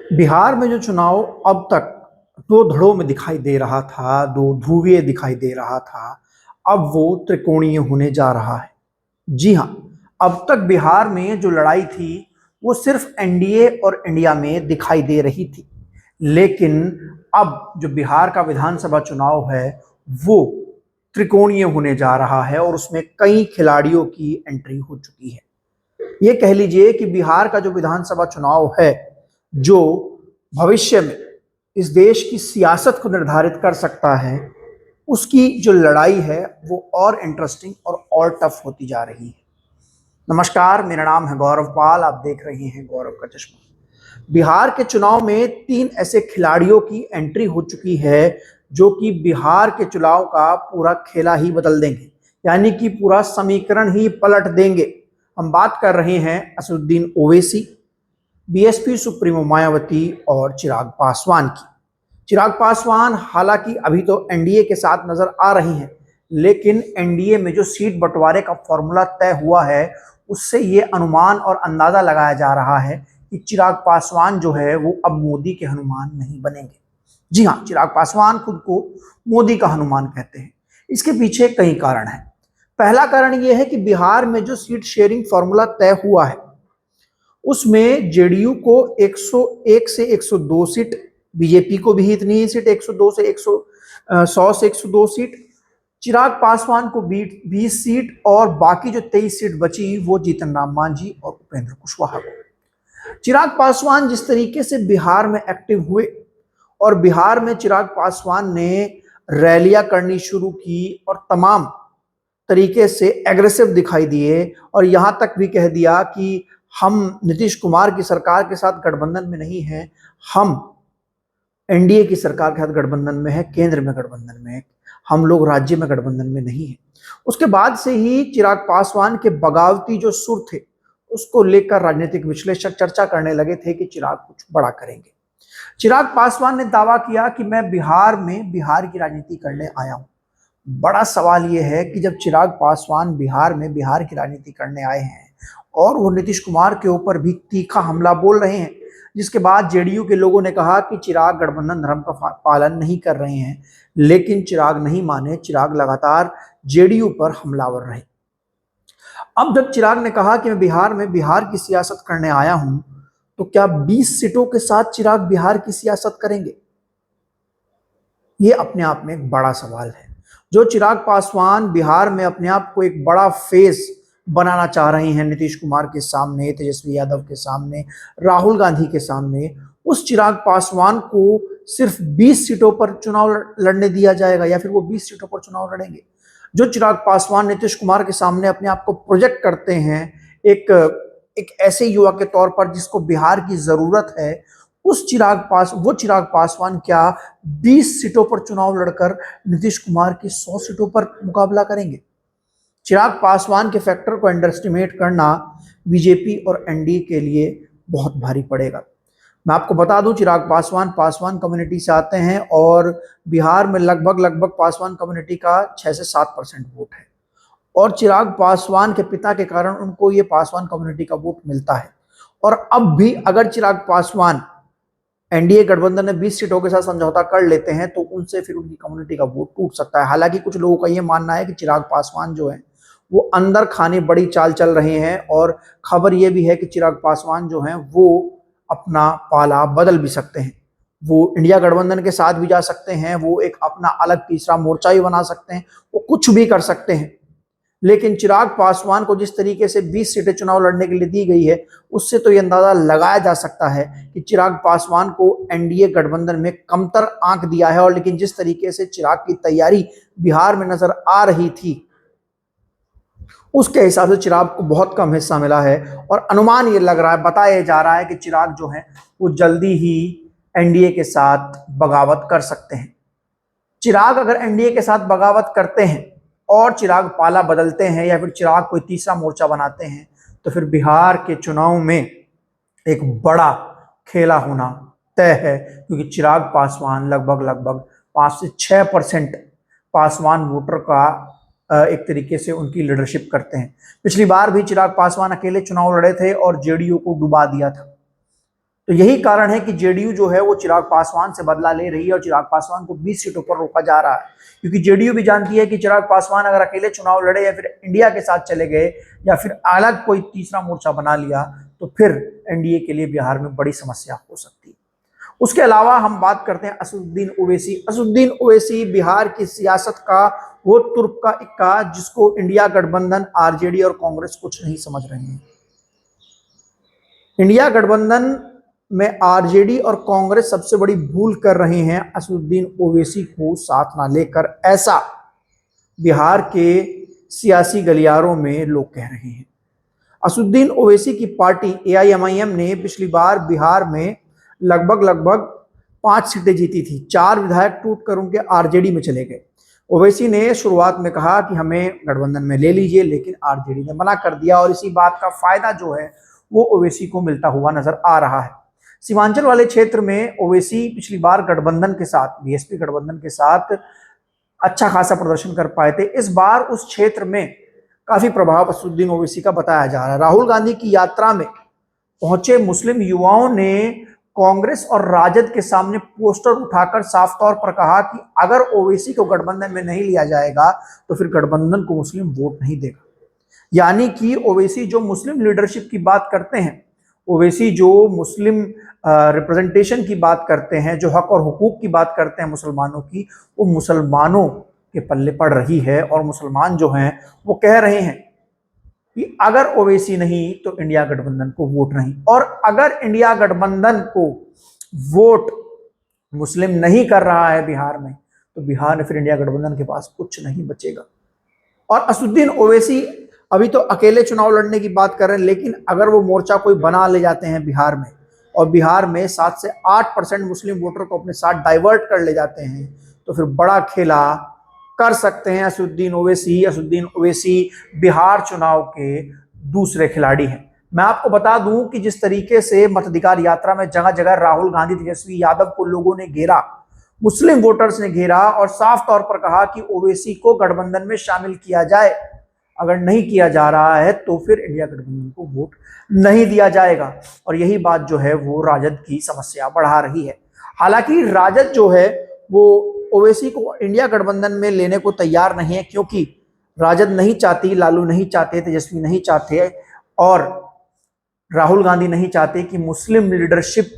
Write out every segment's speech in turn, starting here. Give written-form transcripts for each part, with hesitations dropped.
बिहार में जो चुनाव अब तक दो धड़ों में दिखाई दे रहा था, दो ध्रुवीय दिखाई दे रहा था, अब वो त्रिकोणीय होने जा रहा है। जी हाँ, अब तक बिहार में जो लड़ाई थी वो सिर्फ एनडीए और इंडिया में दिखाई दे रही थी, लेकिन अब जो बिहार का विधानसभा चुनाव है वो त्रिकोणीय होने जा रहा है और उसमें कई खिलाड़ियों की एंट्री हो चुकी है। ये कह लीजिए कि बिहार का जो विधानसभा चुनाव है, जो भविष्य में इस देश की सियासत को निर्धारित कर सकता है, उसकी जो लड़ाई है वो और इंटरेस्टिंग और टफ होती जा रही है। नमस्कार, मेरा नाम है गौरव पाल, आप देख रहे हैं गौरव का चश्मा। बिहार के चुनाव में 3 ऐसे खिलाड़ियों की एंट्री हो चुकी है जो कि बिहार के चुनाव का पूरा खेला ही बदल देंगे, यानी कि पूरा समीकरण ही पलट देंगे। हम बात कर रहे हैं असदुद्दीन ओवैसी, बीएसपी सुप्रीमो मायावती और चिराग पासवान की। चिराग पासवान हालांकि अभी तो एनडीए के साथ नजर आ रही हैं, लेकिन एनडीए में जो सीट बंटवारे का फॉर्मूला तय हुआ है उससे ये अनुमान और अंदाजा लगाया जा रहा है कि चिराग पासवान जो है वो अब मोदी के हनुमान नहीं बनेंगे। जी हाँ, चिराग पासवान खुद को मोदी का हनुमान कहते हैं। इसके पीछे कई कारण हैं। पहला कारण यह है कि बिहार में जो सीट शेयरिंग फॉर्मूला तय हुआ है उसमें जेडीयू को 101 से 102 सीट, बीजेपी को भी इतनी ही सीट 102 से 100 से 102 सीट, चिराग पासवान को 20 सीट और बाकी जो 23 सीट बची वो जीतन राम मांझी और उपेंद्र कुशवाहा को। चिराग पासवान जिस तरीके से बिहार में एक्टिव हुए और बिहार में चिराग पासवान ने रैलियां करनी शुरू की और तमाम तरीके से एग्रेसिव दिखाई दिए और यहां तक भी कह दिया कि हम नीतीश कुमार की सरकार के साथ गठबंधन में नहीं हैं, हम एनडीए की सरकार के साथ गठबंधन में है, केंद्र में गठबंधन में है, हम लोग राज्य में गठबंधन में नहीं है। उसके बाद से ही चिराग पासवान के बगावती जो सुर थे उसको लेकर राजनीतिक विश्लेषक चर्चा करने लगे थे कि चिराग कुछ बड़ा करेंगे। चिराग पासवान ने दावा किया कि मैं बिहार में बिहार की राजनीति करने आया हूं। बड़ा सवाल यह है कि जब चिराग पासवान बिहार में बिहार की राजनीति करने आए हैं और वो नीतीश कुमार के ऊपर भी तीखा हमला बोल रहे हैं, जिसके बाद जेडीयू के लोगों ने कहा कि चिराग गठबंधन धर्म का पालन नहीं कर रहे हैं, लेकिन चिराग नहीं माने, चिराग लगातार जेडीयू पर हमलावर रहे। अब जब चिराग ने कहा कि मैं बिहार में बिहार की सियासत करने आया हूं, तो क्या 20 सीटों के साथ चिराग बिहार की सियासत करेंगे? ये अपने आप में एक बड़ा सवाल है। जो चिराग पासवान बिहार में अपने आप को एक बड़ा फेस बनाना चाह रहे हैं नीतीश कुमार के सामने, तेजस्वी यादव के सामने, राहुल गांधी के सामने, उस चिराग पासवान को सिर्फ 20 सीटों पर चुनाव लड़ने दिया जाएगा या फिर वो 20 सीटों पर चुनाव लड़ेंगे? जो चिराग पासवान नीतीश कुमार के सामने अपने आप को प्रोजेक्ट करते हैं एक एक ऐसे युवा के तौर पर जिसको बिहार की जरूरत है, वो चिराग पासवान क्या 20 सीटों पर चुनाव लड़कर नीतीश कुमार की 100 सीटों पर मुकाबला करेंगे? चिराग पासवान के फैक्टर को अंडर एस्टिमेट करना बीजेपी और एनडीए के लिए बहुत भारी पड़ेगा। मैं आपको बता दूं, चिराग पासवान पासवान कम्युनिटी से आते हैं और बिहार में लगभग पासवान कम्युनिटी का 6 से 7% वोट है और चिराग पासवान के पिता के कारण उनको ये पासवान कम्युनिटी का वोट मिलता है। और अब भी अगर चिराग पासवान एनडीए गठबंधन में 20 सीटों के साथ समझौता कर लेते हैं तो उनसे फिर उनकी कम्युनिटी का वोट टूट सकता है। हालांकि कुछ लोगों का यह मानना है कि चिराग पासवान जो है वो अंदर खाने बड़ी चाल चल रहे हैं और खबर यह भी है कि चिराग पासवान जो है वो अपना पाला बदल भी सकते हैं। वो इंडिया गठबंधन के साथ भी जा सकते हैं, वो एक अपना अलग तीसरा मोर्चा भी बना सकते हैं, वो कुछ भी कर सकते हैं। लेकिन चिराग पासवान को जिस तरीके से 20 सीटें चुनाव लड़ने के लिए दी गई है, उससे तो यह अंदाजा लगाया जा सकता है कि चिराग पासवान को एनडीए गठबंधन में कमतर आंक दिया है। और लेकिन जिस तरीके से चिराग की तैयारी बिहार में नजर आ रही थी उसके हिसाब से चिराग को बहुत कम हिस्सा मिला है और अनुमान ये लग रहा है, बताया जा रहा है कि चिराग जो है वो जल्दी ही एनडीए के साथ बगावत कर सकते हैं। चिराग अगर एनडीए के साथ बगावत करते हैं और चिराग पाला बदलते हैं या फिर चिराग कोई तीसरा मोर्चा बनाते हैं तो फिर बिहार के चुनाव में एक बड़ा खेला होना तय है, क्योंकि चिराग पासवान लगभग 5 से 6% पासवान वोटर का एक तरीके से उनकी लीडरशिप करते हैं। पिछली बार भी चिराग पासवान अकेले चुनाव लड़े थे और जेडीयू को डुबा दिया था। तो यही कारण है कि जेडीयू जो है वो चिराग पासवान से बदला ले रही है और चिराग पासवान को 20 सीटों पर रोका जा रहा है, क्योंकि जेडीयू भी जानती है कि चिराग पासवान अगर अकेले चुनाव लड़े या फिर इंडिया के साथ चले गए या फिर अलग कोई तीसरा मोर्चा बना लिया तो फिर एनडीए के लिए बिहार में बड़ी समस्या हो सकती है। उसके अलावा हम बात करते हैं असदुद्दीन ओवैसी। असदुद्दीन ओवैसी बिहार की सियासत का वो तुर्क का इक्का जिसको इंडिया गठबंधन, आरजेडी और कांग्रेस कुछ नहीं समझ रहे हैं। इंडिया गठबंधन में आरजेडी और कांग्रेस सबसे बड़ी भूल कर रहे हैं असदुद्दीन ओवैसी को साथ ना लेकर, ऐसा बिहार के सियासी गलियारों में लोग कह रहे हैं। असदुद्दीन ओवैसी की पार्टी एआईएमआईएम ने पिछली बार बिहार में लगभग 5 सीटें जीती थी। 4 विधायक टूट कर उनके आरजेडी में चले गए। ओवैसी ने शुरुआत में कहा कि हमें गठबंधन में ले लीजिए, लेकिन आरजेडी ने मना कर दिया और इसी बात का फायदा जो है वो ओवैसी को मिलता हुआ नजर आ रहा है। सीमांचल वाले क्षेत्र में ओवैसी पिछली बार गठबंधन के साथ, बीएसपी गठबंधन के साथ अच्छा खासा प्रदर्शन कर पाए थे। इस बार उस क्षेत्र में काफी प्रभाव असदुद्दीन ओवैसी का बताया जा रहा है। राहुल गांधी की यात्रा में पहुंचे मुस्लिम युवाओं ने कांग्रेस और राजद के सामने पोस्टर उठाकर साफ तौर पर कहा कि अगर ओवैसी को गठबंधन में नहीं लिया जाएगा तो फिर गठबंधन को मुस्लिम वोट नहीं देगा। यानी कि ओवैसी जो मुस्लिम लीडरशिप की बात करते हैं, ओवैसी जो मुस्लिम रिप्रेजेंटेशन की बात करते हैं, जो हक और हुकूक की बात करते हैं मुसलमानों की, वो मुसलमानों के पल्ले पड़ रही है और मुसलमान जो हैं वो कह रहे हैं कि अगर ओवैसी नहीं तो इंडिया गठबंधन को वोट नहीं, और अगर इंडिया गठबंधन को वोट मुस्लिम नहीं कर रहा है बिहार में तो बिहार में फिर इंडिया गठबंधन के पास कुछ नहीं बचेगा। और असदुद्दीन ओवैसी अभी तो अकेले चुनाव लड़ने की बात कर रहे हैं, लेकिन अगर वो मोर्चा कोई बना ले जाते हैं बिहार में और बिहार में 7 से 8% मुस्लिम वोटर को अपने साथ डाइवर्ट कर ले जाते हैं तो फिर बड़ा खेला कर सकते हैं असदुद्दीन ओवैसी। असदुद्दीन ओवैसी बिहार चुनाव के दूसरे खिलाड़ी हैं। मैं आपको बता दूं कि जिस तरीके से मताधिकार यात्रा में जगह जगह राहुल गांधी, तेजस्वी यादव को लोगों ने घेरा, मुस्लिम वोटर्स ने घेरा और साफ तौर पर कहा कि ओवैसी को गठबंधन में शामिल किया जाए, अगर नहीं किया जा रहा है तो फिर इंडिया गठबंधन को वोट नहीं दिया जाएगा। और यही बात जो है वो राजद की समस्या बढ़ा रही है। हालांकि राजद जो है वो ओवैसी को इंडिया गठबंधन में लेने को तैयार नहीं है, क्योंकि राजद नहीं चाहती, लालू नहीं चाहते, तेजस्वी नहीं चाहते और राहुल गांधी नहीं चाहते कि मुस्लिम लीडरशिप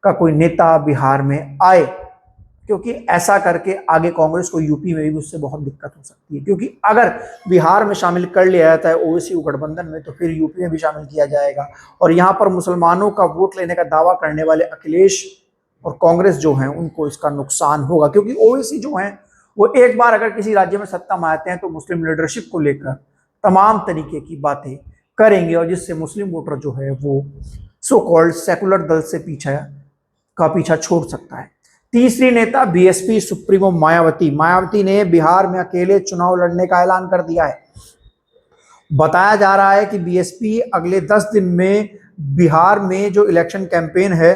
का कोई नेता बिहार में आए, क्योंकि ऐसा करके आगे कांग्रेस को यूपी में भी उससे बहुत दिक्कत हो सकती है। क्योंकि अगर बिहार में शामिल कर लिया जाता है ओवैसी को गठबंधन में तो फिर यूपी में भी शामिल किया जाएगा और यहाँ पर मुसलमानों का वोट लेने का दावा करने वाले अखिलेश और कांग्रेस जो हैं उनको इसका नुकसान होगा। क्योंकि ओवैसी जो हैं वो एक बार अगर किसी राज्य में सत्ता में आते हैं तो मुस्लिम लीडरशिप को लेकर तमाम तरीके की बातें करेंगे और जिससे मुस्लिम वोटर जो है वो सो कॉल्ड सेकुलर दल से पीछा छोड़ सकता है। तीसरी नेता बीएसपी सुप्रीमो मायावती ने बिहार में अकेले चुनाव लड़ने का ऐलान कर दिया है। बताया जा रहा है कि बीएसपी अगले 10 दिन में बिहार में जो इलेक्शन कैंपेन है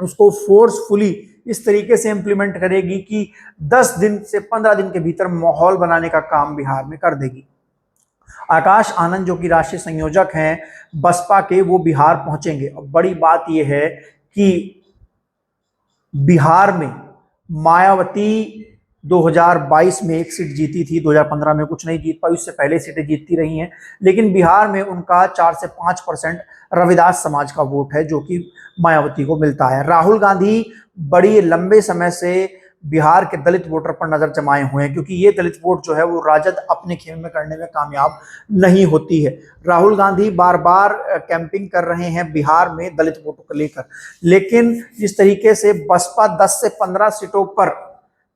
उसको फोर्सफुली इस तरीके से इंप्लीमेंट करेगी कि 10 दिन से 15 दिन के भीतर माहौल बनाने का काम बिहार में कर देगी। आकाश आनंद जो कि राष्ट्रीय संयोजक हैं बसपा के, वो बिहार पहुंचेंगे। और बड़ी बात यह है कि बिहार में मायावती 2022 में एक सीट जीती थी, 2015 में कुछ नहीं जीत पाई, उससे पहले सीटें जीतती रही हैं, लेकिन बिहार में उनका 4 से 5% रविदास समाज का वोट है जो कि मायावती को मिलता है। राहुल गांधी बड़ी लंबे समय से बिहार के दलित वोटर पर नजर जमाए हुए हैं, क्योंकि ये दलित वोट जो है वो राजद अपने खेमे में करने में कामयाब नहीं होती है। राहुल गांधी बार बार कैंपिंग कर रहे हैं बिहार में दलित वोटों को लेकर, लेकिन जिस तरीके से बसपा 10 से 15 सीटों पर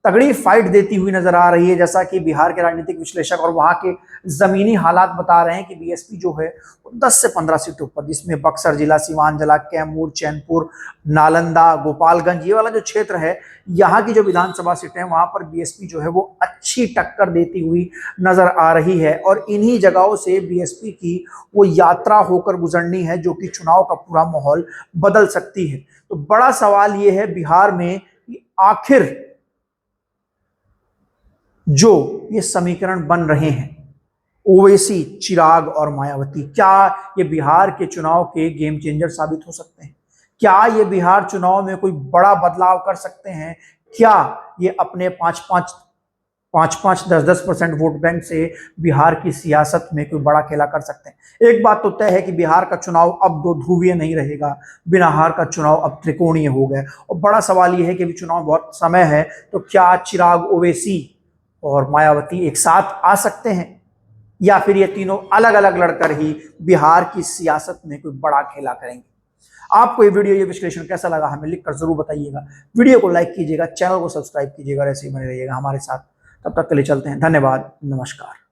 तगड़ी फाइट देती हुई नजर आ रही है, जैसा कि बिहार के राजनीतिक विश्लेषक और वहां के जमीनी हालात बता रहे हैं कि बीएसपी जो है 10 से 15 सीटों पर, जिसमें बक्सर जिला, सीवान जिला, कैमूर, चैनपुर, नालंदा, गोपालगंज, ये वाला जो क्षेत्र है, यहाँ की जो विधानसभा सीटें हैं वहां पर बीएसपी जो है वो अच्छी टक्कर देती हुई नजर आ रही है। और इन्हीं जगहों से बीएसपी की वो यात्रा होकर गुजरनी है जो कि चुनाव का पूरा माहौल बदल सकती है। तो बड़ा सवाल ये है बिहार में कि आखिर जो ये समीकरण बन रहे हैं ओवैसी, चिराग और मायावती, क्या ये बिहार के चुनाव के गेम चेंजर साबित हो सकते हैं? क्या ये बिहार चुनाव में कोई बड़ा बदलाव कर सकते हैं? क्या ये अपने 5-5 10-10% वोट बैंक से बिहार की सियासत में कोई बड़ा खेला कर सकते हैं? एक बात तो तय है कि बिहार का चुनाव अब दो ध्रुवीय नहीं रहेगा, बिहार का चुनाव अब त्रिकोणीय हो गया। और बड़ा सवाल यह है कि अभी चुनाव बहुत समय है, तो क्या चिराग ओवैसी और मायावती एक साथ आ सकते हैं, या फिर ये तीनों अलग अलग लड़कर ही बिहार की सियासत में कोई बड़ा खेला करेंगे? आपको ये वीडियो, ये विश्लेषण कैसा लगा हमें लिखकर जरूर बताइएगा। वीडियो को लाइक कीजिएगा, चैनल को सब्सक्राइब कीजिएगा, ऐसे ही बने रहिएगा हमारे साथ। तब तक के लिए चलते हैं, धन्यवाद, नमस्कार।